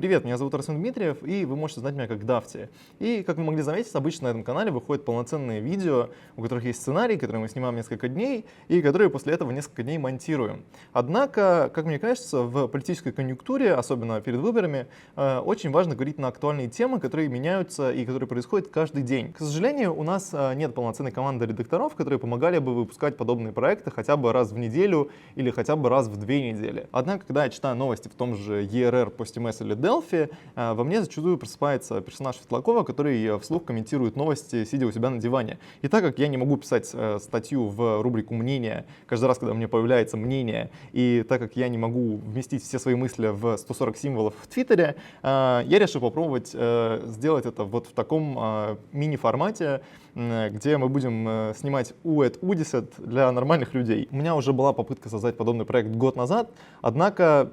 Привет, меня зовут Арсен Дмитриев, и вы можете знать меня как Дафти. И, как вы могли заметить, обычно на этом канале выходят полноценные видео, у которых есть сценарий, который мы снимаем несколько дней, и которые после этого несколько дней монтируем. Однако, как мне кажется, в политической конъюнктуре, особенно перед выборами, очень важно говорить на актуальные темы, которые меняются и которые происходят каждый день. К сожалению, у нас нет полноценной команды редакторов, которые помогали бы выпускать подобные проекты хотя бы раз в неделю или хотя бы раз в 2 недели. Однако, когда я читаю новости в том же ERR, PostMS или Delphi, во мне зачастую просыпается персонаж Светлакова, который вслух комментирует новости, сидя у себя на диване. И так как я не могу писать статью в рубрику «Мнение» каждый раз, когда у меня появляется мнение, и так как я не могу вместить все свои мысли в 140 символов в Твиттере, я решил попробовать сделать это вот в таком мини-формате, где мы будем снимать UAT UDISET для нормальных людей. У меня уже была попытка создать подобный проект год назад, однако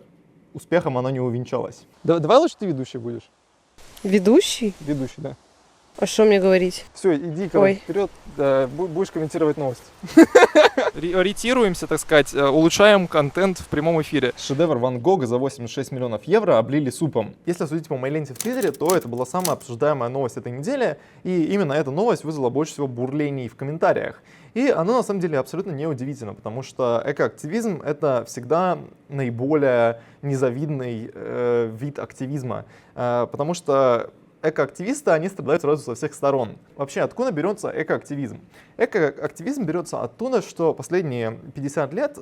успехом оно не увенчалось. Давай лучше ты ведущий будешь. Ведущий? Ведущий, да. А что мне говорить? Все, иди вперед, будешь комментировать новости. Ориентируемся, так сказать, улучшаем контент в прямом эфире. Шедевр Ван Гога за 86 миллионов евро облили супом. Если судить по моей ленте в Твиттере, то это была самая обсуждаемая новость этой недели, и именно эта новость вызвала больше всего бурлений в комментариях. И оно на самом деле абсолютно неудивительно, потому что экоактивизм — это всегда наиболее незавидный вид активизма, потому что экоактивисты, они страдают сразу со всех сторон. Вообще, откуда берется экоактивизм? Экоактивизм берется оттуда, что последние 50 лет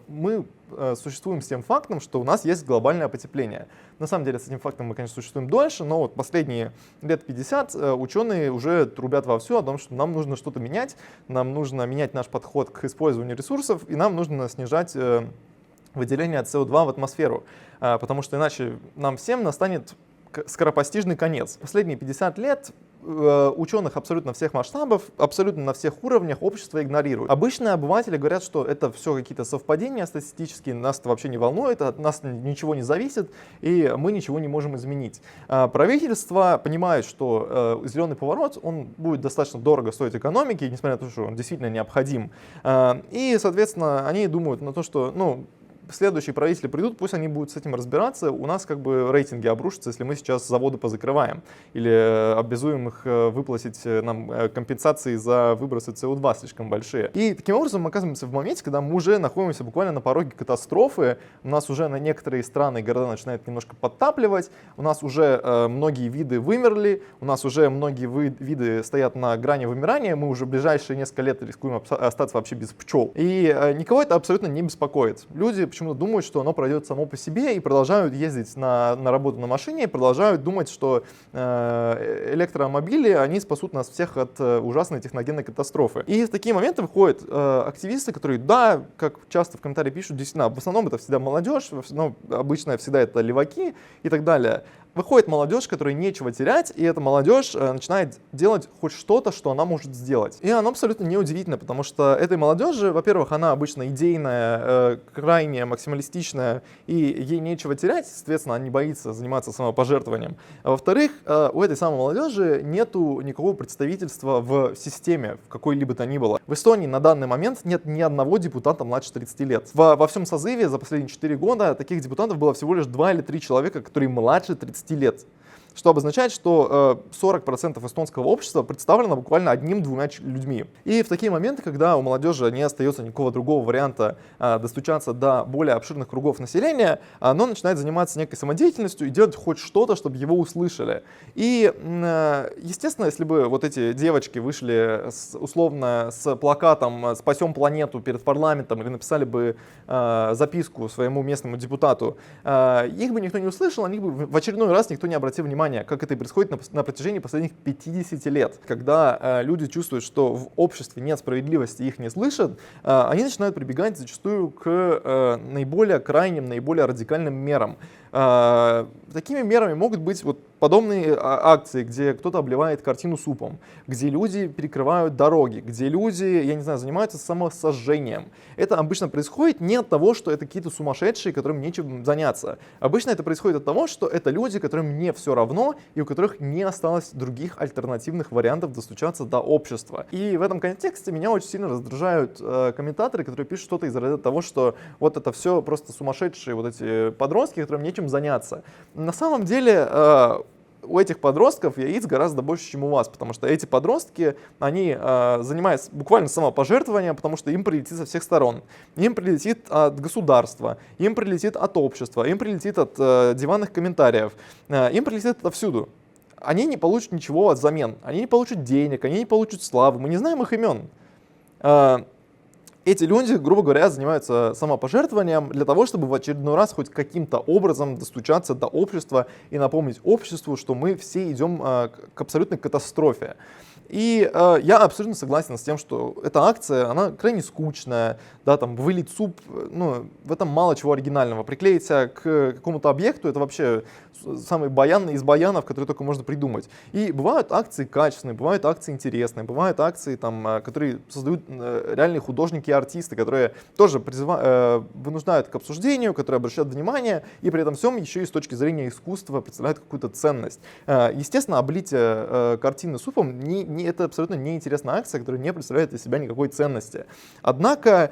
мы существуем с тем фактом, что у нас есть глобальное потепление. На самом деле, с этим фактом мы, конечно, существуем дольше, но вот последние лет 50 ученые уже трубят вовсю о том, что нам нужно что-то менять, нам нужно менять наш подход к использованию ресурсов, и нам нужно снижать выделение СО2 в атмосферу, потому что иначе нам всем настанет скоропостижный конец. Последние 50 лет ученых абсолютно всех масштабов, абсолютно на всех уровнях общество игнорирует. Обычные обыватели говорят, что это все какие-то совпадения статистические, нас это вообще не волнует, от нас ничего не зависит, и мы ничего не можем изменить. Правительство понимает, что зеленый поворот, он будет достаточно дорого стоить экономике, несмотря на то, что он действительно необходим. И, соответственно, они думают на то, что, следующие правители придут, пусть они будут с этим разбираться. У нас как бы рейтинги обрушатся, если мы сейчас заводы позакрываем или обязуем их выплатить нам компенсации за выбросы СО2 слишком большие. И таким образом мы оказываемся в моменте, когда мы уже находимся буквально на пороге катастрофы. У нас уже на некоторые страны и города начинает немножко подтапливать, у нас уже многие виды вымерли, у нас уже многие виды стоят на грани вымирания, мы уже в ближайшие несколько лет рискуем остаться вообще без пчел. И никого это абсолютно не беспокоит. Люди почему-то думают, что оно пройдет само по себе, и продолжают ездить на работу на машине, и продолжают думать, что электромобили, они спасут нас всех от ужасной техногенной катастрофы. И в такие моменты выходят активисты, которые, да, как часто в комментариях пишут, действительно, в основном это всегда молодежь, обычно всегда это леваки и так далее. Выходит молодежь, которой нечего терять, и эта молодежь начинает делать хоть что-то, что она может сделать. И оно абсолютно неудивительно, потому что этой молодежи, во-первых, она обычно идейная, крайне максималистичная, и ей нечего терять, соответственно, она не боится заниматься самопожертвованием. А во-вторых, у этой самой молодежи нету никакого представительства в системе, в какой-либо то ни было. В Эстонии на данный момент нет ни одного депутата младше 30 лет. Во всем созыве за последние 4 года таких депутатов было всего лишь 2 или 3 человека, которые младше 30 лет. Что обозначает, что 40% эстонского общества представлено буквально 1-2 людьми. И в такие моменты, когда у молодежи не остается никакого другого варианта достучаться до более обширных кругов населения, оно начинает заниматься некой самодеятельностью и делать хоть что-то, чтобы его услышали. И, естественно, если бы вот эти девочки вышли условно с плакатом «Спасем планету» перед парламентом или написали бы записку своему местному депутату, их бы никто не услышал, на них бы в очередной раз никто не обратил внимания, как это и происходит на протяжении последних 50 лет. Когда люди чувствуют, что в обществе нет справедливости, их не слышат, они начинают прибегать зачастую к наиболее крайним, наиболее радикальным мерам. Такими мерами могут быть вот подобные акции, где кто-то обливает картину супом, где люди перекрывают дороги, где люди, я не знаю, занимаются самосожжением. Это обычно происходит не от того, что это какие-то сумасшедшие, которым нечем заняться. Обычно это происходит от того, что это люди, которым не все равно и у которых не осталось других альтернативных вариантов достучаться до общества. И в этом контексте меня очень сильно раздражают комментаторы, которые пишут что-то из-за того, что вот это все просто сумасшедшие вот эти подростки, которым нечем заняться. на самом деле у этих подростков яиц гораздо больше, чем у вас, потому что эти подростки, они занимаются буквально самопожертвованием, потому что им прилетит со всех сторон. Им прилетит от государства, им прилетит от общества, им прилетит от диванных комментариев, им прилетит отовсюду. Они не получат ничего взамен, они не получат денег, они не получат славы, мы не знаем их имен. Эти люди, грубо говоря, занимаются самопожертвованием для того, чтобы в очередной раз хоть каким-то образом достучаться до общества и напомнить обществу, что мы все идем к абсолютной катастрофе. И я абсолютно согласен с тем, что эта акция, она крайне скучная, да, там, вылить суп, ну, в этом мало чего оригинального. Приклеить себя к какому-то объекту — это вообще самый баянный из баянов, который только можно придумать. И бывают акции качественные, бывают акции интересные, бывают акции, там, которые создают реальные художники и артисты, которые тоже вынуждают к обсуждению, которые обращают внимание, и при этом всем еще и с точки зрения искусства представляют какую-то ценность. Естественно, облитие картины супом это абсолютно неинтересная акция, которая не представляет из себя никакой ценности. Однако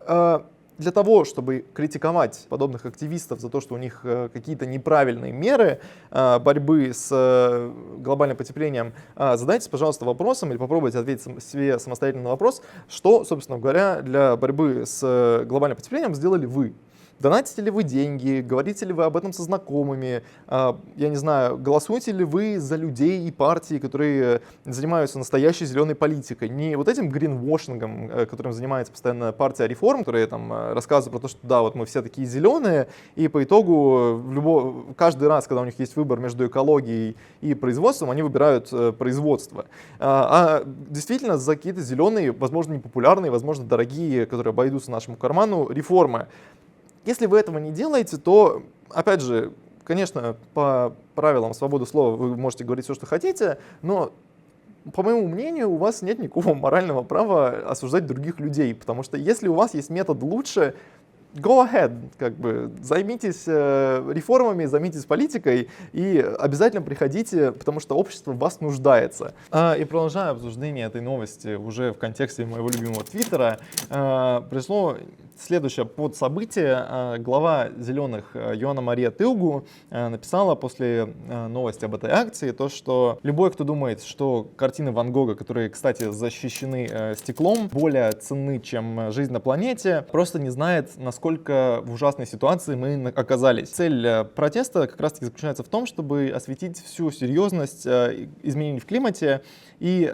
для того, чтобы критиковать подобных активистов за то, что у них какие-то неправильные меры борьбы с глобальным потеплением, задайтесь, пожалуйста, вопросом или попробуйте ответить себе самостоятельно на вопрос, что, собственно говоря, для борьбы с глобальным потеплением сделали вы. Донатите ли вы деньги, говорите ли вы об этом со знакомыми, я не знаю, голосуете ли вы за людей и партии, которые занимаются настоящей зеленой политикой, не вот этим гринвошингом, которым занимается постоянно партия реформ, которые там рассказывают про то, что да, вот мы все такие зеленые, и по итогу каждый раз, когда у них есть выбор между экологией и производством, они выбирают производство. А действительно за какие-то зеленые, возможно, непопулярные, возможно, дорогие, которые обойдутся нашему карману, реформы. Если вы этого не делаете, то, опять же, конечно, по правилам свободы слова вы можете говорить все, что хотите, но, по моему мнению, у вас нет никакого морального права осуждать других людей, потому что если у вас есть метод лучше, go ahead, как бы, займитесь реформами, займитесь политикой и обязательно приходите, потому что общество в вас нуждается. И продолжая обсуждение этой новости уже в контексте моего любимого Твиттера, пришло следующее подсобытие. Глава «Зеленых» Йоанна Мария Тылгу написала после новости об этой акции то, что любой, кто думает, что картины Ван Гога, которые, кстати, защищены стеклом, более ценны, чем жизнь на планете, просто не знает, насколько в ужасной ситуации мы оказались. Цель протеста как раз-таки заключается в том, чтобы осветить всю серьезность изменений в климате и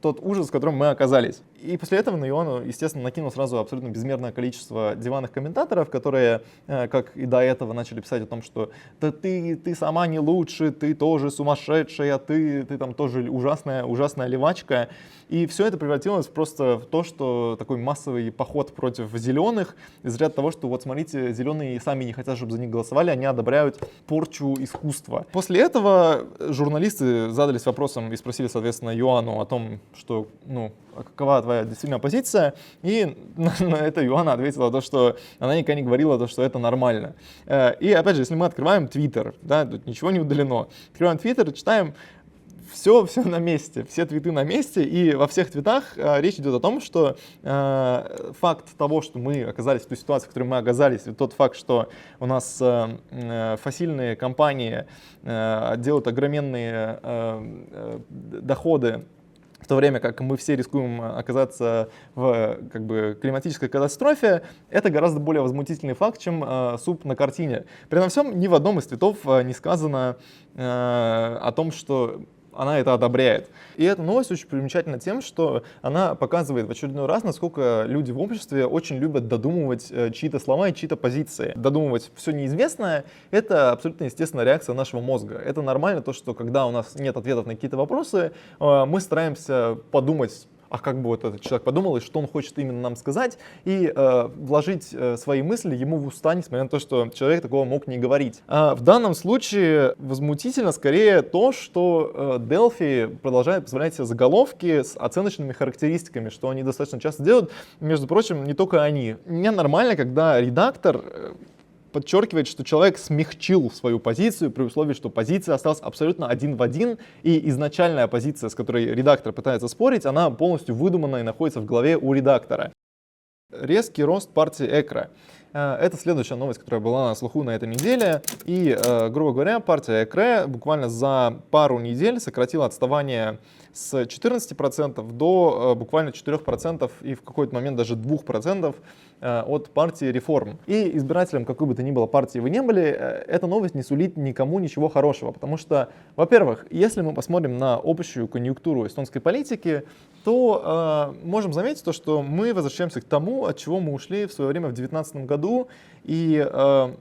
тот ужас, в котором мы оказались. И после этого на Йоанну, естественно, накинул сразу абсолютно безмерное количество диванных комментаторов, которые, как и до этого, начали писать о том, что да ты сама не лучше, ты тоже сумасшедшая, ты там тоже ужасная левачка. И все это превратилось просто в то, что такой массовый поход против зеленых, из ряда того, что вот смотрите, зеленые сами не хотят, чтобы за них голосовали, они одобряют порчу искусства. После этого журналисты задались вопросом и спросили, соответственно, Йоанну о том, что, какова твоя действительно позиция, и на это Йоанна ответила то, что она никогда не говорила то, что это нормально. И опять же, если мы открываем Твиттер, да, тут ничего не удалено, открываем Твиттер и читаем, все на месте, все твиты на месте, и во всех твитах речь идет о том, что факт того, что мы оказались в той ситуации, в которой мы оказались, и тот факт, что у нас фосильные компании делают огроменные доходы, в то время как мы все рискуем оказаться в климатической катастрофе, это гораздо более возмутительный факт, чем суп на картине. При этом всем ни в одном из цветов не сказано о том, что она это одобряет. И эта новость очень примечательна тем, что она показывает в очередной раз, насколько люди в обществе очень любят додумывать чьи-то слова и чьи-то позиции. Додумывать все неизвестное — это абсолютно естественная реакция нашего мозга. Это нормально, то, что когда у нас нет ответов на какие-то вопросы, мы стараемся подумать, а как бы вот этот человек подумал, и что он хочет именно нам сказать, и вложить свои мысли ему в уста, несмотря на то, что человек такого мог не говорить. В данном случае возмутительно скорее то, что Delphi продолжает позволять себе заголовки с оценочными характеристиками, что они достаточно часто делают, между прочим, не только они. Ненормально, когда редактор подчеркивает, что человек смягчил свою позицию при условии, что позиция осталась абсолютно один в один, и изначальная позиция, с которой редактор пытается спорить, она полностью выдумана и находится в голове у редактора. Резкий рост партии ЭКРО. Это следующая новость, которая была на слуху на этой неделе. И, грубо говоря, партия ЭКР буквально за пару недель сократила отставание с 14% до буквально 4% и в какой-то момент даже 2% от партии реформ. И избирателям какой бы то ни было партии вы не были, эта новость не сулит никому ничего хорошего, потому что, во-первых, если мы посмотрим на общую конъюнктуру эстонской политики, то можем заметить то, что мы возвращаемся к тому, от чего мы ушли в свое время в 2019 году, и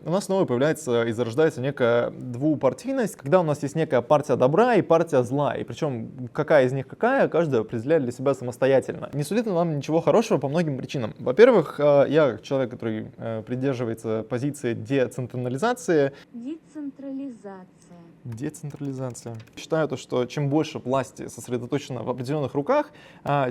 у нас снова появляется и зарождается некая двупартийность, когда у нас есть некая партия добра и партия зла, и причем какая из них какая, каждый определяет для себя самостоятельно. Не сулит нам ничего хорошего по многим причинам. Во-первых, я человек, который придерживается позиции децентрализации. Децентрализация. Считаю то, что чем больше власти сосредоточено в определенных руках,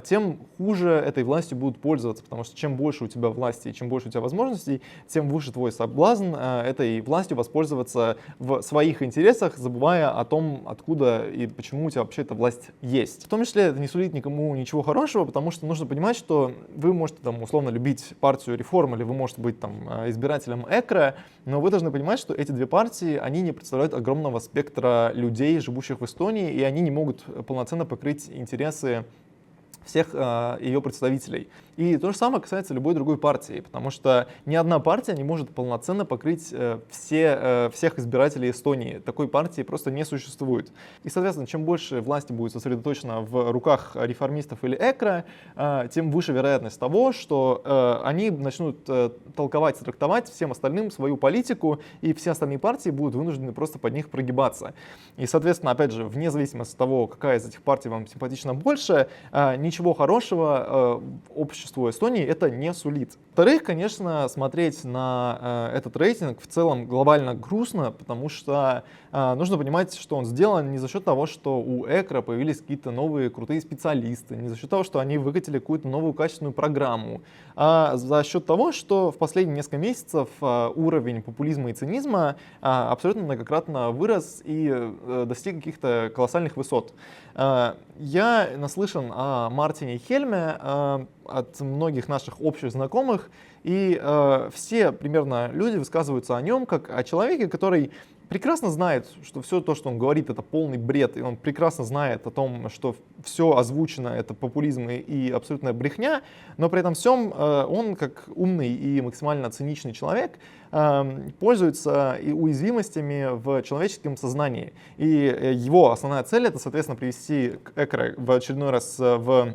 тем хуже этой властью будут пользоваться, потому что чем больше у тебя власти и чем больше у тебя возможностей, тем выше твой соблазн этой властью воспользоваться в своих интересах, забывая о том, откуда и почему у тебя вообще эта власть есть. В том числе это не сулит никому ничего хорошего, потому что нужно понимать, что вы можете там условно любить партию реформ или вы можете быть там избирателем ЭКРа, но вы должны понимать, что эти две партии, они не представляют огромного спектра людей, живущих в Эстонии, и они не могут полноценно покрыть интересы всех ее представителей. И то же самое касается любой другой партии, потому что ни одна партия не может полноценно покрыть всех избирателей Эстонии. Такой партии просто не существует. И, соответственно, чем больше власти будет сосредоточено в руках реформистов или ЭКРа, тем выше вероятность того, что они начнут толковать, трактовать всем остальным свою политику, и все остальные партии будут вынуждены просто под них прогибаться. И, соответственно, опять же, вне зависимости от того, какая из этих партий вам симпатична больше, ничего хорошего обществу Эстонии это не сулит. Во-вторых, конечно, смотреть на этот рейтинг в целом глобально грустно, потому что нужно понимать, что он сделан не за счет того, что у ЭКРа появились какие-то новые крутые специалисты, не за счет того, что они выкатили какую-то новую качественную программу, а за счет того, что в последние несколько месяцев уровень популизма и цинизма абсолютно многократно вырос и достиг каких-то колоссальных высот. Я наслышан о Мартине Хельме от многих наших общих знакомых, и все примерно люди высказываются о нем как о человеке, который прекрасно знает, что все то, что он говорит, это полный бред, и он прекрасно знает о том, что все озвучено, это популизм и абсолютная брехня, но при этом всем он, как умный и максимально циничный человек, пользуется и уязвимостями в человеческом сознании. И его основная цель — это, соответственно, привести ЭКР в очередной раз в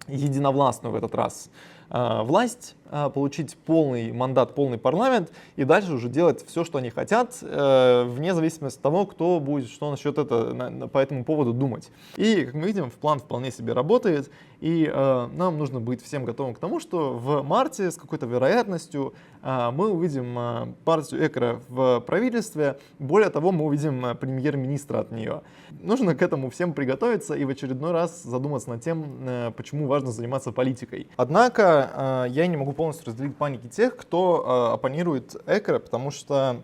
единовластную в этот раз власть, получить полный мандат, полный парламент и дальше уже делать все, что они хотят, вне зависимости от того, кто будет что насчет этого по этому поводу думать. И, как мы видим, план вполне себе работает, и нам нужно быть всем готовым к тому, что в марте с какой-то вероятностью мы увидим партию ЭКРа в правительстве, более того, мы увидим премьер-министра от нее. Нужно к этому всем приготовиться и в очередной раз задуматься над тем, почему важно заниматься политикой. Однако я не могу полностью разделить паники тех, кто оппонирует ЭКРа, потому что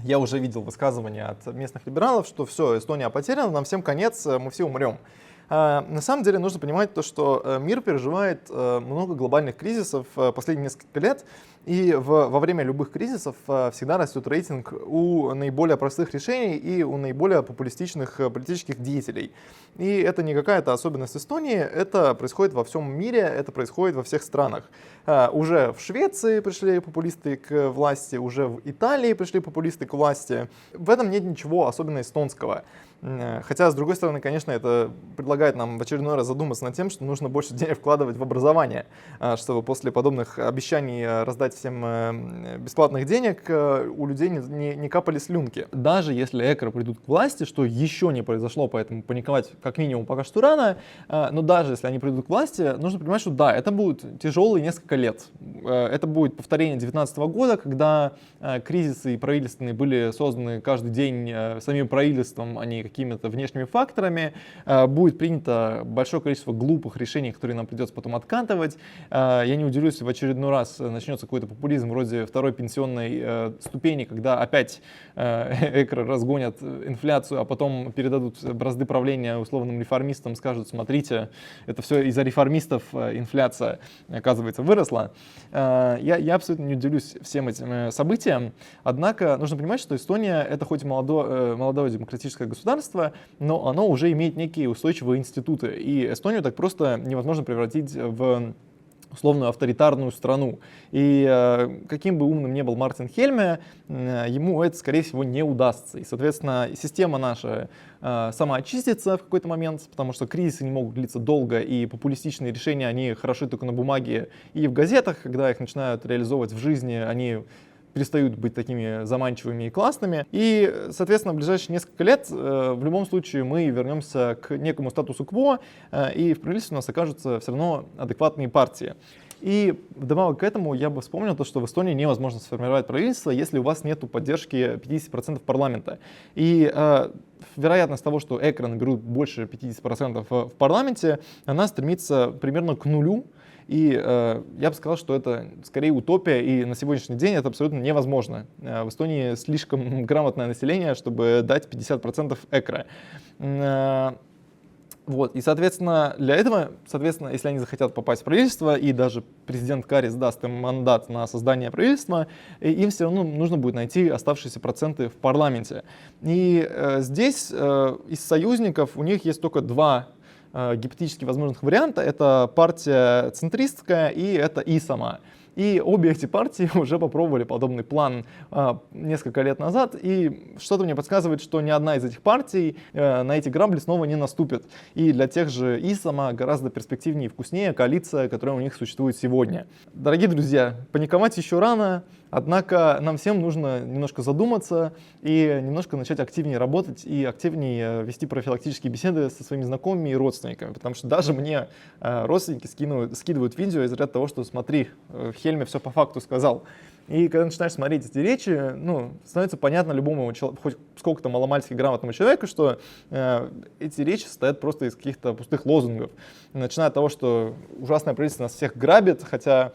я уже видел высказывания от местных либералов, что все, Эстония потеряна, нам всем конец, мы все умрем. На самом деле нужно понимать то, что мир переживает много глобальных кризисов последние несколько лет, и во время любых кризисов всегда растет рейтинг у наиболее простых решений и у наиболее популистичных политических деятелей. И это не какая-то особенность Эстонии, это происходит во всем мире, это происходит во всех странах. Уже в Швеции пришли популисты к власти, уже в Италии пришли популисты к власти. В этом нет ничего особенно эстонского. Хотя, с другой стороны, конечно, это предлагает нам в очередной раз задуматься над тем, что нужно больше денег вкладывать в образование, чтобы после подобных обещаний раздать всем бесплатных денег у людей не капали слюнки. Даже если ЭКР придут к власти, что еще не произошло, поэтому паниковать как минимум пока что рано, но даже если они придут к власти, нужно понимать, что да, это будет тяжелые несколько лет. Это будет повторение 2019 года, когда кризисы правительственные были созданы каждый день самим правительством, а не какими-то внешними факторами, будет принято большое количество глупых решений, которые нам придется потом откатывать. Я не удивлюсь, если в очередной раз начнется какое-то какой-то популизм вроде второй пенсионной ступени, когда опять экры разгонят инфляцию, а потом передадут бразды правления условным реформистам, скажут: смотрите, это все из-за реформистов инфляция, оказывается, выросла. Я абсолютно не удивлюсь всем этим событиям, однако нужно понимать, что Эстония — это хоть и молодое демократическое государство, но оно уже имеет некие устойчивые институты, и Эстонию так просто невозможно превратить в условную авторитарную страну. И каким бы умным ни был Мартин Хельме, ему это, скорее всего, не удастся. И, соответственно, система наша сама очистится в какой-то момент, потому что кризисы не могут длиться долго, и популистичные решения, они хороши только на бумаге и в газетах. Когда их начинают реализовывать в жизни, они перестают быть такими заманчивыми и классными. И, соответственно, в ближайшие несколько лет в любом случае мы вернемся к некому статусу кво, и в правительстве у нас окажутся все равно адекватные партии. И вдобавок к этому я бы вспомнил то, что в Эстонии невозможно сформировать правительство, если у вас нет поддержки 50% парламента. И вероятность того, что экры наберут больше 50% в парламенте, она стремится примерно к нулю. И я бы сказал, что это скорее утопия, и на сегодняшний день это абсолютно невозможно. В Эстонии слишком грамотное население, чтобы дать 50% экра. Вот. И, соответственно, для этого, если они захотят попасть в правительство, и даже президент Карис даст им мандат на создание правительства, им все равно нужно будет найти оставшиеся проценты в парламенте. И здесь из союзников у них есть только два гипотетически возможных варианта. Это партия центристская и это ИСАМА. И обе эти партии уже попробовали подобный план несколько лет назад, и что-то мне подсказывает, что ни одна из этих партий на эти грабли снова не наступит. И для тех же ИСАМА гораздо перспективнее и вкуснее коалиция, которая у них существует сегодня. Дорогие друзья, паниковать еще рано. Однако нам всем нужно немножко задуматься и немножко начать активнее работать и активнее вести профилактические беседы со своими знакомыми и родственниками. Потому что даже мне родственники скидывают видео из ряда того, что смотри, Хельме все по факту сказал. И когда начинаешь смотреть эти речи, становится понятно любому хоть сколько-то маломальски грамотному человеку, что эти речи состоят просто из каких-то пустых лозунгов. Начиная от того, что ужасное правительство нас всех грабит, хотя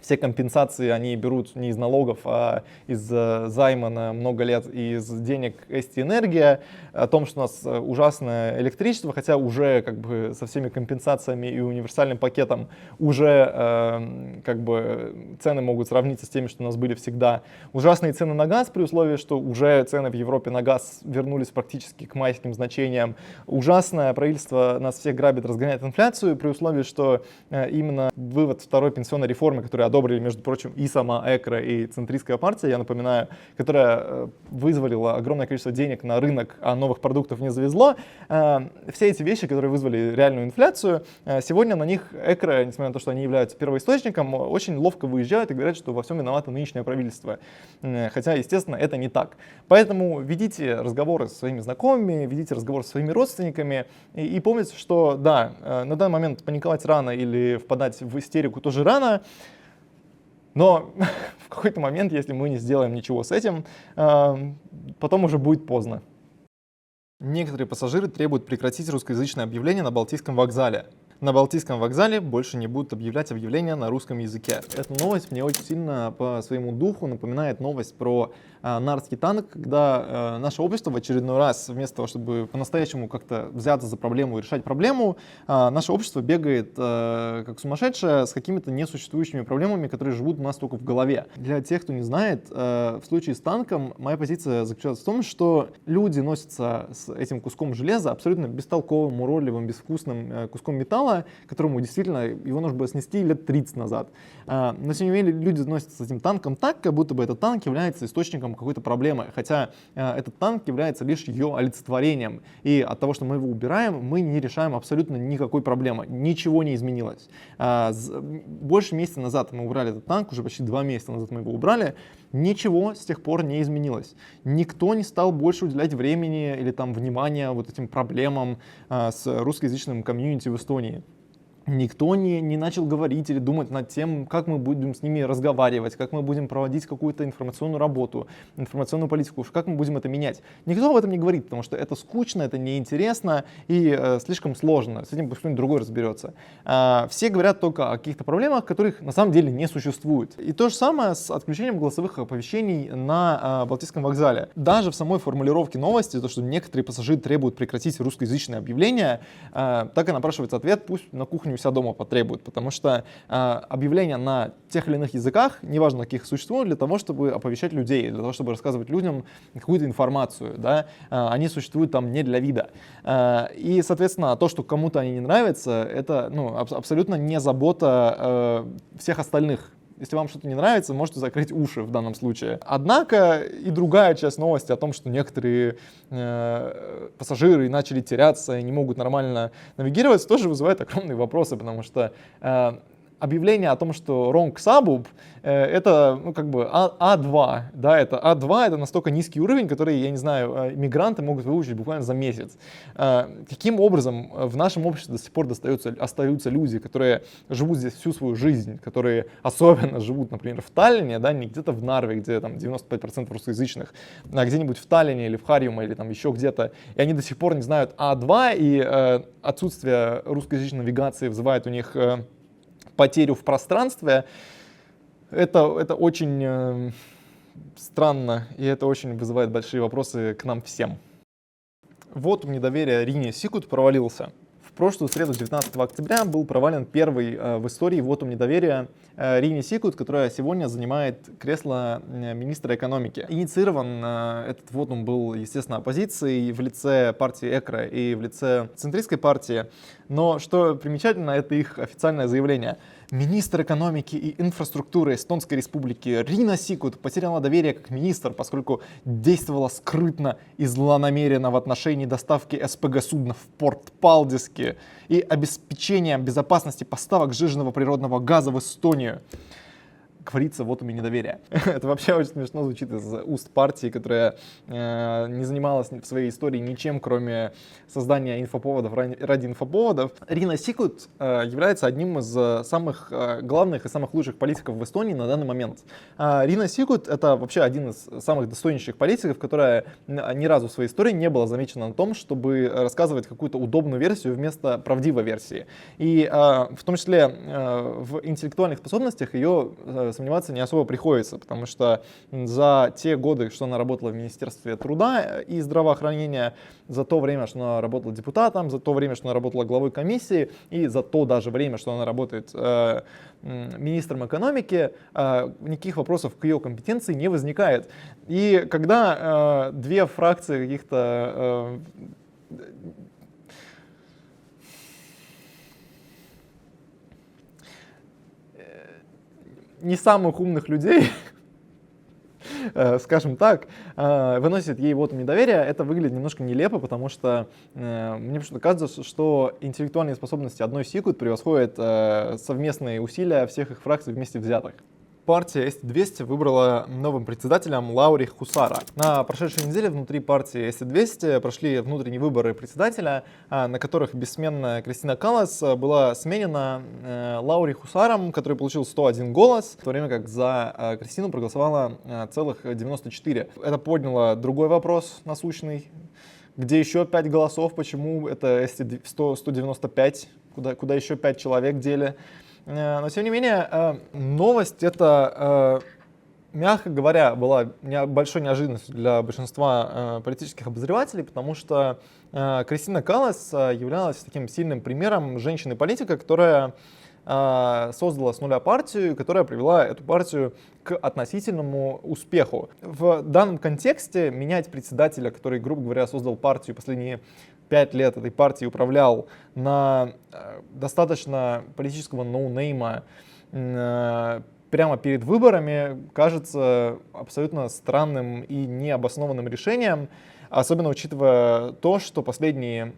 все компенсации они берут не из налогов, а из займа на много лет и из денег Эсти Энергия, о том, что у нас ужасное электричество, хотя уже как бы со всеми компенсациями и универсальным пакетом уже как бы цены могут сравниться с теми, что у нас были всегда. Ужасные цены на газ при условии, что уже цены в Европе на газ вернулись практически к майским значениям. Ужасное правительство нас всех грабит, разгоняет инфляцию при условии, что именно вывод второй пенсионной реформы, которая одобрили, между прочим, и сама ЭКРО, и центристская партия, я напоминаю, которая вызволила огромное количество денег на рынок, а новых продуктов не завезло. Все эти вещи, которые вызвали реальную инфляцию, сегодня на них ЭКРО, несмотря на то, что они являются первоисточником, очень ловко выезжают и говорят, что во всем виновато нынешнее правительство. Хотя, естественно, это не так. Поэтому ведите разговоры со своими знакомыми, ведите разговоры со своими родственниками и помните, что да, на данный момент паниковать рано или впадать в истерику тоже рано. Но в какой-то момент, если мы не сделаем ничего с этим, потом уже будет поздно. Некоторые пассажиры требуют прекратить русскоязычное объявление на Балтийском вокзале. На Балтийском вокзале больше не будут объявлять объявления на русском языке. Эта новость мне очень сильно по своему духу напоминает новость про Нардский танк, когда наше общество в очередной раз, вместо того, чтобы по-настоящему как-то взяться за проблему и решать проблему, наше общество бегает как сумасшедшее с какими-то несуществующими проблемами, которые живут у нас только в голове. Для тех, кто не знает, в случае с танком моя позиция заключается в том, что люди носятся с этим куском железа, абсолютно бестолковым, уродливым, безвкусным куском металла, которому действительно его нужно было снести лет 30 назад. Но тем не менее люди носятся с этим танком так, как будто бы этот танк является источником какой-то проблемы, хотя этот танк является лишь ее олицетворением. И от того, что мы его убираем, мы не решаем абсолютно никакой проблемы. Ничего не изменилось. Больше месяца назад мы убрали этот танк, уже почти 2 месяца назад мы его убрали. Ничего с тех пор не изменилось. Никто не стал больше уделять времени или там внимания вот этим проблемам с русскоязычным комьюнити в Эстонии. никто не начал говорить или думать над тем, как мы будем с ними разговаривать, как мы будем проводить какую-то информационную работу, информационную политику, как мы будем это менять. Никто об этом не говорит, потому что это скучно, это неинтересно и слишком сложно. С этим пусть кто-нибудь другой разберется. Все говорят только о каких-то проблемах, которых на самом деле не существует. И то же самое с отключением голосовых оповещений на Балтийском вокзале. Даже в самой формулировке новости, то, что некоторые пассажиры требуют прекратить русскоязычные объявления, так и напрашивается ответ: пусть на кухне у себя дома потребуют, потому что объявления на тех или иных языках, неважно каких, существуют для того, чтобы оповещать людей, для того, чтобы рассказывать людям какую-то информацию, да? Они существуют там не для вида. И, соответственно, то, что кому-то они не нравятся, это абсолютно не забота всех остальных. Если вам что-то не нравится, можете закрыть уши в данном случае. Однако и другая часть новости о том, что некоторые пассажиры начали теряться и не могут нормально навигировать, тоже вызывает огромные вопросы, потому что объявление о том, что wrong suburb, это А2, да, это А2, это настолько низкий уровень, который, я не знаю, мигранты могут выучить буквально за месяц. Каким образом в нашем обществе до сих пор остаются люди, которые живут здесь всю свою жизнь, которые особенно живут, например, в Таллине, да, не где-то в Нарве, где там 95% русскоязычных, а где-нибудь в Таллине или в Харjuме или там еще где-то, и они до сих пор не знают А2, и отсутствие русскоязычной навигации вызывает у них потерю в пространстве. Это очень странно, и это очень вызывает большие вопросы к нам всем. Вотум недоверия Рине Сикут провалился. В прошлую среду, 19 октября, был провален первый в истории вотум недоверия Рине Сикут, которая сегодня занимает кресло министра экономики. Инициирован этот вотум был, естественно, оппозицией в лице партии ЭКРО и в лице центристской партии. Но что примечательно, это их официальное заявление. Министр экономики и инфраструктуры Эстонской республики Рина Сикут потеряла доверие как министр, поскольку действовала скрытно и злонамеренно в отношении доставки СПГ-судна в порт Палдиски и обеспечения безопасности поставок сжиженного природного газа в Эстонию. Говорится, вот у меня недоверие. Это вообще очень смешно звучит из уст партии, которая не занималась в своей истории ничем, кроме создания инфоповодов ради инфоповодов. Рина Сикут является одним из самых главных и самых лучших политиков в Эстонии на данный момент. Рина Сикут — это вообще один из самых достойнейших политиков, которая ни разу в своей истории не была замечена на том, чтобы рассказывать какую-то удобную версию вместо правдивой версии. И в том числе в интеллектуальных способностях ее сомневаться не особо приходится, потому что за те годы, что она работала в Министерстве труда и здравоохранения, за то время, что она работала депутатом, за то время, что она работала главой комиссии, и за то даже время, что она работает министром экономики, никаких вопросов к ее компетенции не возникает. И когда две фракции каких-то не самых умных людей, скажем так, выносит ей вотум недоверия, это выглядит немножко нелепо, потому что мне почему-то кажется, что интеллектуальные способности одной Сикут превосходят совместные усилия всех их фракций вместе взятых. Партия СТ-200 выбрала новым председателем Лаури Хусара. На прошедшей неделе внутри партии СТ-200 прошли внутренние выборы председателя, на которых бессменная Кристина Каллас была сменена Лаури Хусаром, который получил 101 голос, в то время как за Кристину проголосовало целых 94. Это подняло другой вопрос насущный. Где еще 5 голосов? Почему это СТ-195? Куда еще 5 человек дели? Но, тем не менее, новость эта, мягко говоря, была большой неожиданностью для большинства политических обозревателей, потому что Кристина Каллас являлась таким сильным примером женщины-политика, которая создала с нуля партию, которая привела эту партию к относительному успеху. В данном контексте менять председателя, который, грубо говоря, создал партию последние 5 лет этой партии, управлял на достаточно политического ноунейма прямо перед выборами, кажется абсолютно странным и необоснованным решением, особенно учитывая то, что последние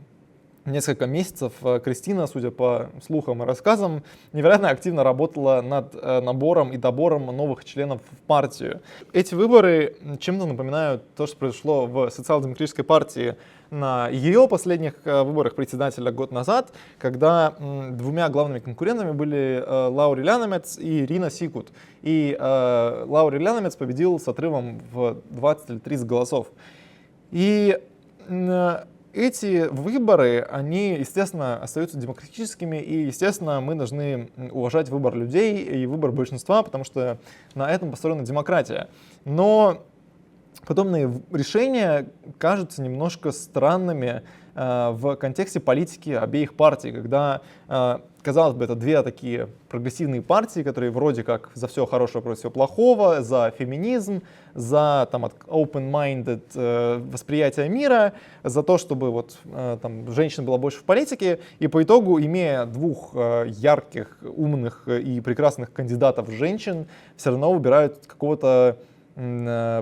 несколько месяцев Кристина, судя по слухам и рассказам, невероятно активно работала над набором и добором новых членов в партию. Эти выборы чем-то напоминают то, что произошло в социал-демократической партии на ее последних выборах председателя год назад, когда двумя главными конкурентами были Лаури Лянамец и Рина Сикут. И Лаури Лянамец победил с отрывом в 20 или 30 голосов. И эти выборы, они, естественно, остаются демократическими, и, естественно, мы должны уважать выбор людей и выбор большинства, потому что на этом построена демократия. Но подобные решения кажутся немножко странными в контексте политики обеих партий, когда, казалось бы, это две такие прогрессивные партии, которые вроде как за все хорошее против всего плохого, за феминизм, за там, open-minded восприятие мира, за то, чтобы вот, там, женщин было больше в политике, и по итогу, имея двух ярких, умных и прекрасных кандидатов женщин, все равно выбирают какого-то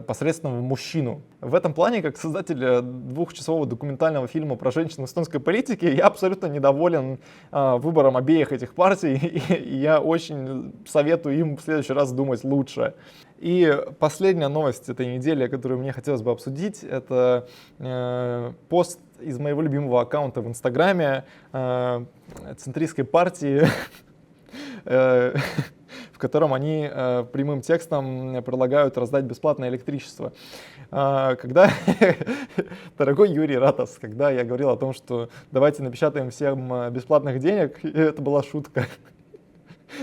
посредственного мужчину. В этом плане, как создатель двухчасового документального фильма про женщин в эстонской политике, я абсолютно недоволен выбором обеих этих партий, и я очень советую им в следующий раз думать лучше. И последняя новость этой недели, которую мне хотелось бы обсудить, это пост из моего любимого аккаунта в Инстаграме центристской партии, в котором они прямым текстом предлагают раздать бесплатное электричество. Когда, дорогой Юрий Ратос, когда я говорил о том, что давайте напечатаем всем бесплатных денег, это была шутка.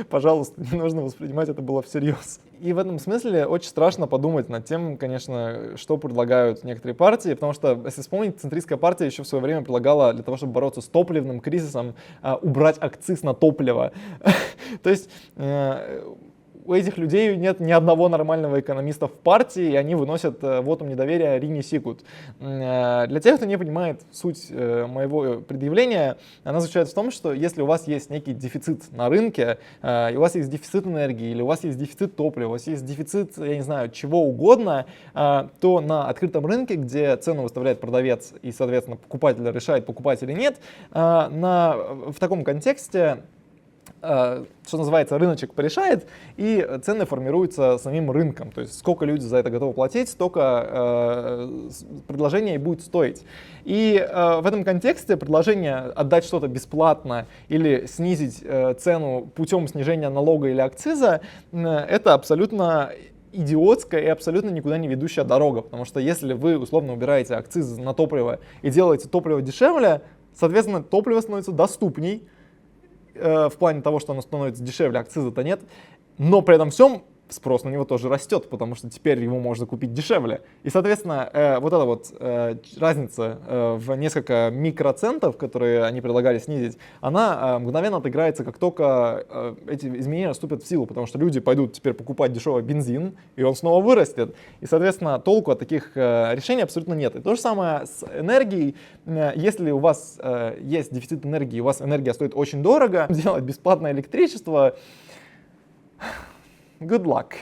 Пожалуйста, не нужно воспринимать это было всерьез. И в этом смысле очень страшно подумать над тем, конечно, что предлагают некоторые партии, потому что, если вспомнить, центристская партия еще в свое время предлагала для того, чтобы бороться с топливным кризисом, убрать акциз на топливо. То есть у этих людей нет ни одного нормального экономиста в партии, и они выносят вотум недоверия Рине Сикут. Для тех, кто не понимает суть моего предъявления, она заключается в том, что если у вас есть некий дефицит на рынке, и у вас есть дефицит энергии, или у вас есть дефицит топлива, у вас есть дефицит, я не знаю, чего угодно, то на открытом рынке, где цену выставляет продавец и, соответственно, покупатель решает, покупать или нет, в таком контексте, что называется, рыночек порешает, и цены формируются самим рынком. То есть сколько люди за это готовы платить, столько предложение и будет стоить. И в этом контексте предложение отдать что-то бесплатно или снизить цену путем снижения налога или акциза, это абсолютно идиотская и абсолютно никуда не ведущая дорога. Потому что если вы условно убираете акциз на топливо и делаете топливо дешевле, соответственно, топливо становится доступней, в плане того, что оно становится дешевле, акциза-то нет, но при этом всем спрос на него тоже растет, потому что теперь его можно купить дешевле. И, соответственно, вот эта вот разница в несколько микроцентов, которые они предлагали снизить, она мгновенно отыграется, как только эти изменения вступят в силу, потому что люди пойдут теперь покупать дешевый бензин, и он снова вырастет. И, соответственно, толку от таких решений абсолютно нет. И то же самое с энергией. Если у вас есть дефицит энергии, у вас энергия стоит очень дорого, делать бесплатное электричество — good luck.